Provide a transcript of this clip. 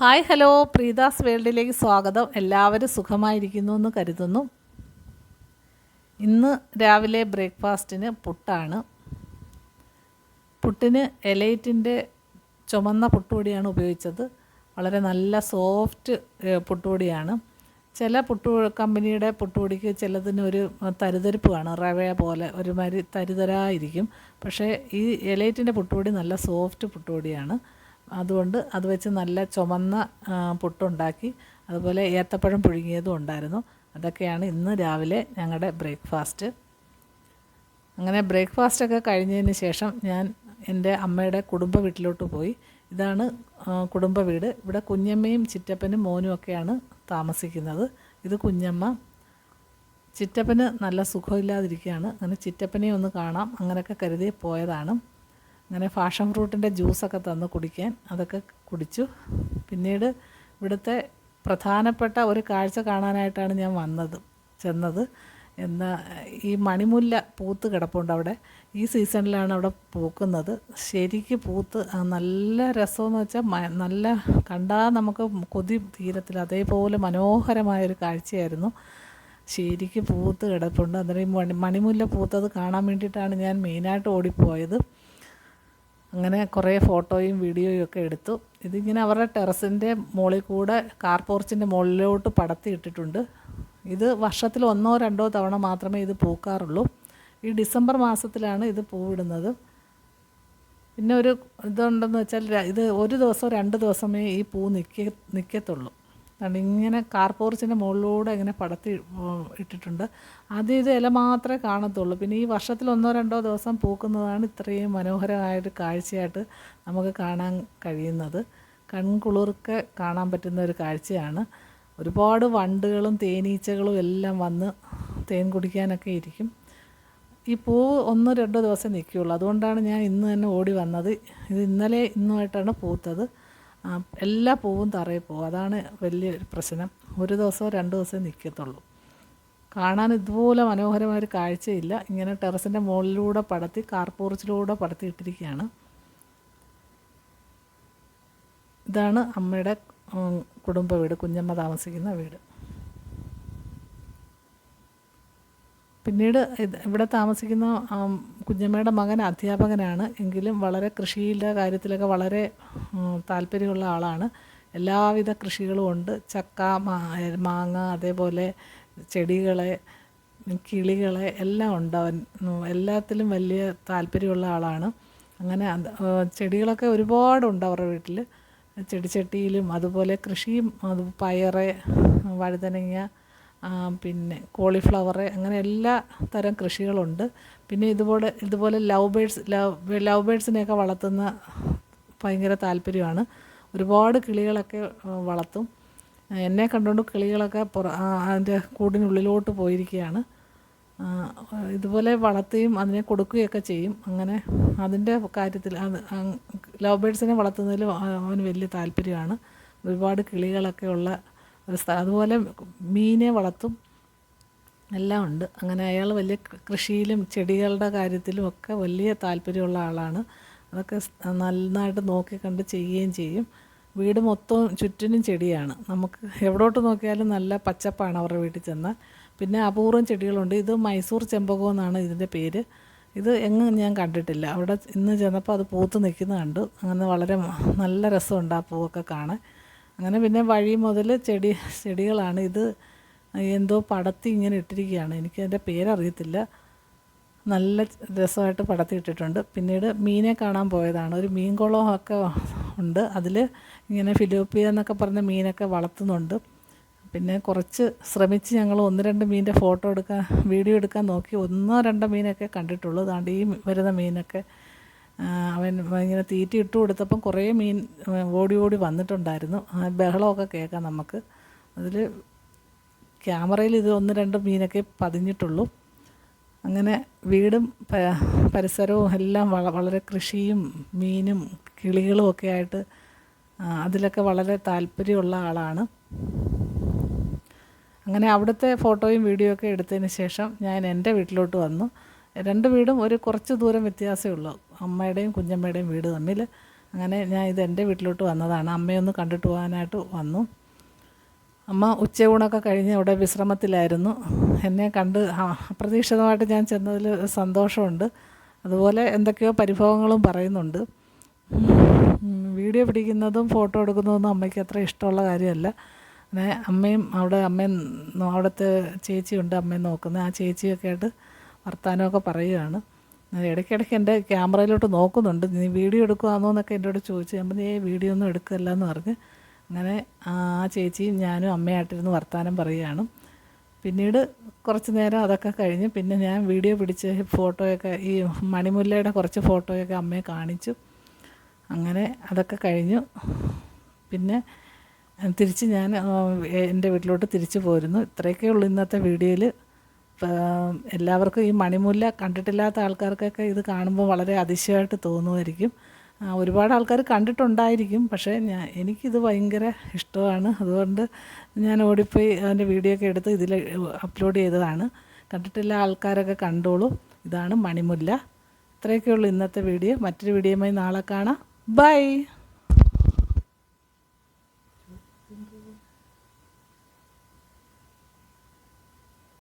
Hi hello പ്രീതാസ് വേൾഡിലേക്ക് സ്വാഗതം. എല്ലാവരും സുഖമായിരിക്കുന്നു എന്ന് കരുതുന്നു. ഇന്ന് രാവിലെ ബ്രേക്ക്ഫാസ്റ്റിന് പുട്ടാണ്. പുട്ടിന് എലൈറ്റിൻ്റെ ചുമന്ന പുട്ടുപൊടിയാണ് ഉപയോഗിച്ചത്. വളരെ നല്ല സോഫ്റ്റ് പുട്ടുപൊടിയാണ്. ചില കമ്പനിയുടെ പുട്ടുപൊടിക്ക് ചിലതിനൊരു തരിതരിപ്പ് കാണും, റവ പോലെ ഒരുമാതിരി തരിതരായിരിക്കും. പക്ഷേ ഈ എലൈറ്റിൻ്റെ പുട്ടുപൊടി നല്ല സോഫ്റ്റ് പുട്ടുപൊടിയാണ്. അതുകൊണ്ട് അത് വെച്ച് നല്ല ചുമന്ന പുട്ടുണ്ടാക്കി. അതുപോലെ ഏത്തപ്പഴം പുഴുങ്ങിയതും ഉണ്ടായിരുന്നു. അതൊക്കെയാണ് ഇന്ന് രാവിലെ ഞങ്ങളുടെ ബ്രേക്ക്ഫാസ്റ്റ്. അങ്ങനെ ബ്രേക്ക്ഫാസ്റ്റൊക്കെ കഴിഞ്ഞതിന് ശേഷം ഞാൻ എൻ്റെ അമ്മയുടെ കുടുംബ വീട്ടിലോട്ട് പോയി. ഇതാണ് കുടുംബ വീട്. ഇവിടെ കുഞ്ഞമ്മയും ചിറ്റപ്പനും മോനും ഒക്കെയാണ് താമസിക്കുന്നത്. ഇത് കുഞ്ഞമ്മ. ചിറ്റപ്പന് നല്ല സുഖമില്ലാതിരിക്കുകയാണ്. അങ്ങനെ ചിറ്റപ്പനെ ഒന്ന് കാണാം അങ്ങനെയൊക്കെ കരുതി പോയതാണ്. അങ്ങനെ ഫാഷൻ ഫ്രൂട്ടിൻ്റെ ജ്യൂസൊക്കെ തന്ന് കുടിക്കാൻ, അതൊക്കെ കുടിച്ചു. പിന്നീട് ഇവിടുത്തെ പ്രധാനപ്പെട്ട ഒരു കാഴ്ച കാണാനായിട്ടാണ് ഞാൻ ചെന്നത്. ഈ മണിമുല്ല പൂത്ത് കിടപ്പുണ്ട് അവിടെ. ഈ സീസണിലാണ് അവിടെ പൂക്കുന്നത്. ശരിക്ക് പൂത്ത് നല്ല രസമെന്ന് വെച്ചാൽ നല്ല കണ്ടാൽ നമുക്ക് കൊതി തീരത്തില്ല, അതേപോലെ മനോഹരമായൊരു കാഴ്ചയായിരുന്നു. ശരിക്ക് പൂത്ത് കിടപ്പുണ്ട്. അന്നേരം ഈ മണിമുല്ല പൂത്തത് കാണാൻ വേണ്ടിയിട്ടാണ് ഞാൻ മെയിനായിട്ട് ഓടിപ്പോയത്. അങ്ങനെ കുറേ ഫോട്ടോയും വീഡിയോയും ഒക്കെ എടുത്തു. ഇതിങ്ങനെ അവരുടെ ടെറസിൻ്റെ മുകളിൽ കൂടെ കാർ പോർച്ചിൻ്റെ മുകളിലോട്ട് പടത്തി ഇട്ടിട്ടുണ്ട്. ഇത് വർഷത്തിൽ 1-2 തവണ മാത്രമേ ഇത് പൂക്കാറുള്ളൂ. ഈ ഡിസംബർ മാസത്തിലാണ് ഇത് പൂവിടുന്നത്. പിന്നെ ഒരു ഇതുണ്ടെന്ന് വെച്ചാൽ ഇത് ഒരു ദിവസം 2 ദിവസമേ ഈ പൂ നിൽക്കത്തുള്ളൂ. ഇങ്ങനെ കാർ പോർച്ചിൻ്റെ മുകളിലൂടെ ഇങ്ങനെ പടത്തി ഇട്ടിട്ടുണ്ട്. ആദ്യം ഇത് ഇല മാത്രമേ കാണത്തുള്ളൂ. പിന്നെ ഈ വർഷത്തിൽ 1-2 ദിവസം പൂക്കുന്നതാണ് ഇത്രയും മനോഹരമായൊരു കാഴ്ചയായിട്ട് നമുക്ക് കാണാൻ കഴിയുന്നത്. കൺകുളിർക്കെ കാണാൻ പറ്റുന്ന ഒരു കാഴ്ചയാണ്. ഒരുപാട് വണ്ടുകളും തേനീച്ചകളും എല്ലാം വന്ന് തേൻ കുടിക്കാനൊക്കെ ഇരിക്കും. ഈ പൂവ് 1-2 ദിവസം നിൽക്കുകയുള്ളൂ. അതുകൊണ്ടാണ് ഞാൻ ഇന്ന് തന്നെ ഓടി വന്നത്. ഇത് ഇന്നുമായിട്ടാണ് പൂത്തത്. എല്ലാ പൂവും തറയിൽ പോകും. അതാണ് വലിയൊരു പ്രശ്നം. 1 ദിവസമോ 2 ദിവസമേ നിൽക്കത്തുള്ളൂ. കാണാൻ ഇതുപോലെ മനോഹരമായൊരു കാഴ്ചയില്ല. ഇങ്ങനെ ടെറസിൻ്റെ മുകളിലൂടെ പടത്തി കാർ പോർച്ചിലൂടെ പടത്തി ഇട്ടിരിക്കുകയാണ്. ഇതാണ് അമ്മയുടെ കുടുംബ വീട്, കുഞ്ഞമ്മ താമസിക്കുന്ന വീട്. പിന്നീട് ഇവിടെ താമസിക്കുന്ന കുഞ്ഞമ്മയുടെ മകൻ അധ്യാപകനാണ്. എങ്കിലും വളരെ കൃഷിയുടെ കാര്യത്തിലൊക്കെ വളരെ താല്പര്യമുള്ള ആളാണ്. എല്ലാവിധ കൃഷികളും ഉണ്ട്. ചക്ക, മാങ്ങ, അതേപോലെ ചെടികളെ, കിളികളെ എല്ലാം ഉണ്ട്. അവൻ എല്ലാത്തിലും വലിയ താല്പര്യമുള്ള ആളാണ്. അങ്ങനെ ചെടികളൊക്കെ ഒരുപാടുണ്ട് അവരുടെ വീട്ടിൽ. ചെടിച്ചട്ടിയിലും അതുപോലെ കൃഷിയും, പയറ്, വഴുതനങ്ങ, പിന്നെ കോളിഫ്ലവർ, അങ്ങനെ എല്ലാ തരം കൃഷികളുണ്ട്. പിന്നെ ഇതുപോലെ ലവ് ബേഡ്സിനെയൊക്കെ വളർത്തുന്ന ഭയങ്കര താല്പര്യമാണ്. ഒരുപാട് കിളികളൊക്കെ വളർത്തും. എന്നെ കണ്ടുകൊണ്ട് കിളികളൊക്കെ അതിൻ്റെ കൂടിനുള്ളിലോട്ട് പോയിരിക്കുകയാണ്. ഇതുപോലെ വളർത്തുകയും അതിനെ കൊടുക്കുകയൊക്കെ ചെയ്യും. അങ്ങനെ അതിൻ്റെ കാര്യത്തിൽ ലവ് ബേഡ്സിനെ വളർത്തുന്നതിൽ അവന് വലിയ താല്പര്യമാണ്. ഒരുപാട് കിളികളൊക്കെ ഉള്ള ഒരു സ്ഥലം. അതുപോലെ മീനെ വളർത്തും, എല്ലാം ഉണ്ട്. അങ്ങനെ അയാൾ വലിയ കൃഷിയിലും ചെടികളുടെ കാര്യത്തിലും ഒക്കെ വലിയ താല്പര്യമുള്ള ആളാണ്. അതൊക്കെ നന്നായിട്ട് നോക്കി കണ്ട് ചെയ്യുകയും ചെയ്യും. വീട് മൊത്തവും ചുറ്റിനും ചെടിയാണ്. നമുക്ക് എവിടോട്ട് നോക്കിയാലും നല്ല പച്ചപ്പാണ് അവരുടെ വീട്ടിൽ ചെന്നാൽ. പിന്നെ അപൂർവം ചെടികളുണ്ട്. ഇത് മൈസൂർ ചെമ്പകം എന്നാണ് ഇതിൻ്റെ പേര്. ഇത് എങ്ങും ഞാൻ കണ്ടിട്ടില്ല. അവിടെ ഇന്ന് ചെന്നപ്പോൾ അത് പൂത്ത് നിൽക്കുന്ന കണ്ടു. അങ്ങനെ വളരെ നല്ല രസമുണ്ട് ആ പൂവൊക്കെ കാണാൻ. അങ്ങനെ പിന്നെ വഴി മുതൽ ചെടികളാണ്. ഇത് എന്തോ പടത്തി ഇങ്ങനെ ഇട്ടിരിക്കുകയാണ്. എനിക്കതിൻ്റെ പേരറിയത്തില്ല. നല്ല രസമായിട്ട് പടത്തി ഇട്ടിട്ടുണ്ട്. പിന്നീട് മീനെ കാണാൻ പോയതാണ്. ഒരു മീൻ കുളമൊക്കെ ഉണ്ട്. അതിൽ ഇങ്ങനെ ഫിലോപ്പിയ എന്നൊക്കെ പറഞ്ഞ മീനൊക്കെ വളർത്തുന്നുണ്ട്. പിന്നെ കുറച്ച് ശ്രമിച്ച് ഞങ്ങൾ 1-2 മീനിൻ്റെ വീഡിയോ എടുക്കാൻ നോക്കി. 1-2 മീനൊക്കെ കണ്ടിട്ടുള്ളൂ. അതുകൊണ്ട് ഈ വരുന്ന മീനൊക്കെ അവൻ ഇങ്ങനെ തീറ്റ ഇട്ട് കൊടുത്തപ്പം കുറേ മീൻ ഓടി വന്നിട്ടുണ്ടായിരുന്നു. ബഹളമൊക്കെ കേൾക്കാം നമുക്ക്. അതിൽ ക്യാമറയിൽ ഇത് 1-2 മീനൊക്കെ പതിഞ്ഞിട്ടുള്ളൂ. അങ്ങനെ വീടും പരിസരവും എല്ലാം വളരെ കൃഷിയും മീനും കിളികളും ഒക്കെ ആയിട്ട് അതിലൊക്കെ വളരെ താല്പര്യമുള്ള ആളാണ്. അങ്ങനെ അവിടുത്തെ ഫോട്ടോയും വീഡിയോ ഒക്കെ എടുത്തതിന് ശേഷം ഞാൻ എൻ്റെ വീട്ടിലോട്ട് വന്നു. 2 വീടും ഒരു കുറച്ച് ദൂരം വ്യത്യാസമേ ഉള്ളൂ, അമ്മയുടെയും കുഞ്ഞമ്മയുടെയും വീട് തമ്മിൽ. അങ്ങനെ ഞാൻ ഇത് എൻ്റെ വീട്ടിലോട്ട് വന്നതാണ്. അമ്മയൊന്ന് കണ്ടിട്ട് പോകാനായിട്ട് വന്നു. അമ്മ ഉച്ചയൂണൊക്കെ കഴിഞ്ഞ് അവിടെ വിശ്രമത്തിലായിരുന്നു. എന്നെ കണ്ട് അപ്രതീക്ഷിതമായിട്ട് ഞാൻ ചെന്നതിൽ സന്തോഷമുണ്ട്. അതുപോലെ എന്തൊക്കെയോ പരിഭവങ്ങളും പറയുന്നുണ്ട്. വീഡിയോ പിടിക്കുന്നതും ഫോട്ടോ എടുക്കുന്നതൊന്നും അമ്മയ്ക്ക് അത്ര ഇഷ്ടമുള്ള കാര്യമല്ല. പിന്നെ അമ്മയും അവിടുത്തെ ചേച്ചിയുണ്ട് അമ്മയെ നോക്കുന്നത്. ആ ചേച്ചിയൊക്കെ ആയിട്ട് വർത്തമാനമൊക്കെ പറയുകയാണ്. ഇടയ്ക്കിടയ്ക്ക് എൻ്റെ ക്യാമറയിലോട്ട് നോക്കുന്നുണ്ട്. നീ വീഡിയോ എടുക്കുവാണോ എന്നൊക്കെ എന്നോട് ചോദിച്ചു. ഞാൻ പറഞ്ഞു വീഡിയോ ഒന്നും എടുക്കില്ല എന്ന് പറഞ്ഞ്. അങ്ങനെ ആ ചേച്ചിയും ഞാനും അമ്മയായിട്ടിരുന്ന് വർത്തമാനം പറയുകയാണ്. പിന്നീട് കുറച്ച് നേരം അതൊക്കെ കഴിഞ്ഞ് പിന്നെ ഞാൻ വീഡിയോ പിടിച്ച് ഫോട്ടോയൊക്കെ ഈ മണിമുല്ലയുടെ കുറച്ച് ഫോട്ടോയൊക്കെ അമ്മയെ കാണിച്ചു. അങ്ങനെ അതൊക്കെ കഴിഞ്ഞു. പിന്നെ തിരിച്ച് ഞാൻ എൻ്റെ വീട്ടിലോട്ട് തിരിച്ചു പോരുന്നു. ഇത്രയൊക്കെ ഉള്ളൂ ഇന്നത്തെ വീഡിയോയിൽ. എല്ലാവർക്കും ഈ മണിമുല്ല കണ്ടിട്ടില്ലാത്ത ആൾക്കാർക്കൊക്കെ ഇത് കാണുമ്പോൾ വളരെ അതിശയമായിട്ട് തോന്നുമായിരിക്കും. ഒരുപാട് ആൾക്കാർ കണ്ടിട്ടുണ്ടായിരിക്കും. പക്ഷേ എനിക്കിത് ഭയങ്കര ഇഷ്ടമാണ്. അതുകൊണ്ട് ഞാൻ ഓടിപ്പോയി അതിൻ്റെ വീഡിയോ ഒക്കെ എടുത്ത് ഇതിൽ അപ്ലോഡ് ചെയ്തതാണ്. കണ്ടിട്ടുള്ള ആൾക്കാരൊക്കെ കണ്ടോളൂ. ഇതാണ് മണിമുല്ല. ഇത്രയൊക്കെ ഉള്ളൂ ഇന്നത്തെ വീഡിയോ. മറ്റൊരു വീഡിയോയുമായി നാളെ കാണാം. ബൈ.